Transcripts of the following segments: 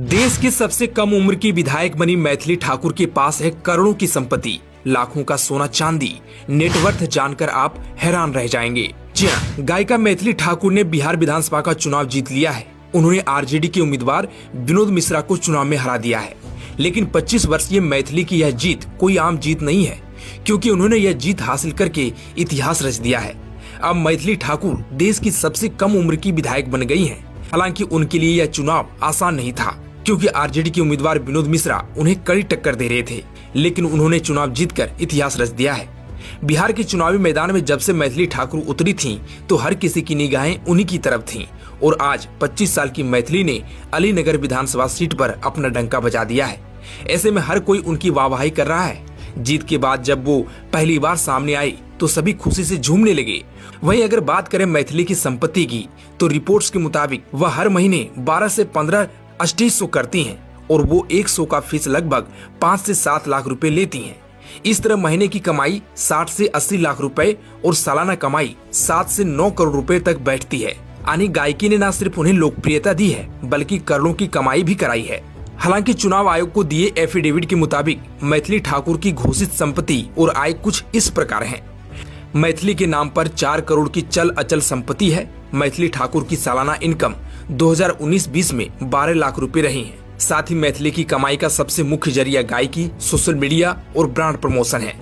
देश की सबसे कम उम्र की विधायक बनी मैथिली ठाकुर के पास है करोड़ों की संपत्ति, लाखों का सोना चांदी। नेटवर्थ जानकर आप हैरान रह जाएंगे। जी हां, गायिका मैथिली ठाकुर ने बिहार विधानसभा का चुनाव जीत लिया है। उन्होंने आरजेडी के उम्मीदवार विनोद मिश्रा को चुनाव में हरा दिया है। लेकिन 25 वर्षीय मैथिली की यह जीत कोई आम जीत नहीं है, क्योंकि उन्होंने यह जीत हासिल करके इतिहास रच दिया है। अब मैथिली ठाकुर देश की सबसे कम उम्र की विधायक बन गई हैं। हालांकि उनके लिए यह चुनाव आसान नहीं था, क्योंकि आरजेडी के उम्मीदवार विनोद मिश्रा उन्हें कड़ी टक्कर दे रहे थे। लेकिन उन्होंने चुनाव जीतकर इतिहास रच दिया है। बिहार के चुनावी मैदान में जब से मैथिली ठाकुर उतरी थीं, तो हर किसी की निगाहें उन्हीं की तरफ थीं। और आज 25 साल की मैथिली ने अलीनगर विधानसभा सीट पर अपना डंका बजा दिया है। ऐसे में हर कोई उनकी वाहवाही कर रहा है। जीत के बाद जब वो पहली बार सामने आई तो सभी खुशी से झूमने लगे। वहीं अगर बात करें मैथिली की संपत्ति की, तो रिपोर्ट्स के मुताबिक वह हर महीने 12 से 15 स्टेज शो करती हैं और वो एक शो का फीस लगभग 5 से 7 लाख रुपए लेती हैं। इस तरह महीने की कमाई 60 से 80 लाख रुपए और सालाना कमाई 7 से 9 करोड़ रुपए तक बैठती है। यानी गायकी ने न सिर्फ उन्हें लोकप्रियता दी है, बल्कि करोड़ों की कमाई भी कराई है। हालांकि चुनाव आयोग को दिए एफिडेविट के मुताबिक मैथिली ठाकुर की घोषित संपत्ति और आय कुछ इस प्रकार है। मैथिली के नाम पर 4 करोड़ की चल अचल संपत्ति है। मैथिली ठाकुर की सालाना इनकम 2019-20 में 12 लाख रुपए रही है। साथ ही मैथिली की कमाई का सबसे मुख्य जरिया गायकी, सोशल मीडिया और ब्रांड प्रमोशन है।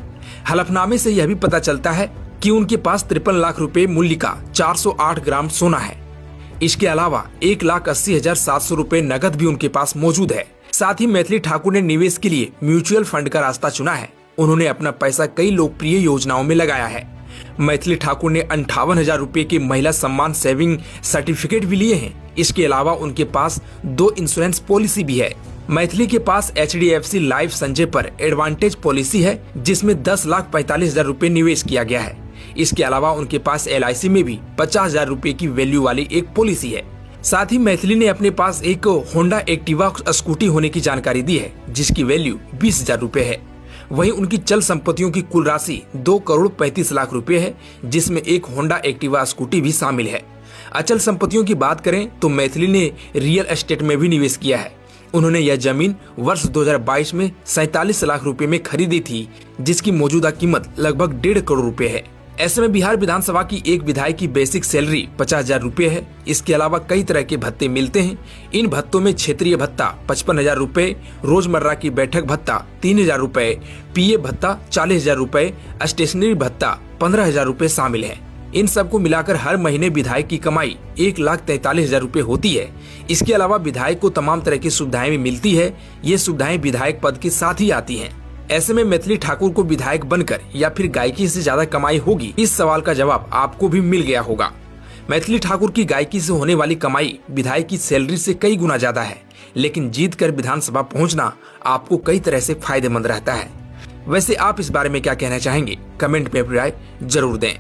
हलफनामे से यह भी पता चलता है कि उनके पास 53 लाख रुपए मूल्य का 408 ग्राम सोना है। इसके अलावा 1,80,700 रुपए नकद भी उनके पास मौजूद है। साथ ही मैथिली ठाकुर ने निवेश के लिए म्यूचुअल फंड का रास्ता चुना है। उन्होंने अपना पैसा कई लोकप्रिय योजनाओं में लगाया है। मैथिली ठाकुर ने 58,000 रुपए के महिला सम्मान सेविंग सर्टिफिकेट भी लिए हैं। इसके अलावा उनके पास 2 इंश्योरेंस पॉलिसी भी है। मैथिली के पास HDFC लाइफ संजय पर एडवांटेज पॉलिसी है, जिसमें 10,45,000 रुपए निवेश किया गया है। इसके अलावा उनके पास LIC में भी 50,000 रुपए की वैल्यू वाली एक पॉलिसी है। साथ ही मैथिली ने अपने पास एक होंडा एक्टिवा स्कूटी होने की जानकारी दी है, जिसकी वैल्यू 20,000 रुपए है। वहीं उनकी चल संपत्तियों की कुल राशि 2 करोड़ 35 लाख रुपए है, जिसमें एक होंडा एक्टिवा स्कूटी भी शामिल है। अचल संपत्तियों की बात करें तो मैथिली ने रियल एस्टेट में भी निवेश किया है। उन्होंने यह जमीन वर्ष 2022 में 47 लाख रुपए में खरीदी थी, जिसकी मौजूदा कीमत लगभग 1.5 करोड़ रुपए है। ऐसे में बिहार विधानसभा की एक विधायक की बेसिक सैलरी 50,000 रुपए है। इसके अलावा कई तरह के भत्ते मिलते हैं। इन भत्तों में क्षेत्रीय भत्ता 55,000 रुपए, रोजमर्रा की बैठक भत्ता 3,000 रुपए, PA भत्ता 40,000 रुपए, स्टेशनरी भत्ता 15,000 रुपए शामिल है। इन सबको मिलाकर हर महीने विधायक की कमाई 1,43,000 रुपए होती है। इसके अलावा विधायक को तमाम तरह की सुविधाएं भी मिलती है। ये सुविधाएं विधायक पद के साथ ही आती हैं। ऐसे में मैथिली ठाकुर को विधायक बनकर या फिर गायकी से ज्यादा कमाई होगी, इस सवाल का जवाब आपको भी मिल गया होगा। मैथिली ठाकुर की गायकी से होने वाली कमाई विधायक की सैलरी से कई गुना ज्यादा है। लेकिन जीत कर विधानसभा पहुंचना आपको कई तरह से फायदेमंद रहता है। वैसे आप इस बारे में क्या कहना चाहेंगे? कमेंट में अपनी राय जरूर दें।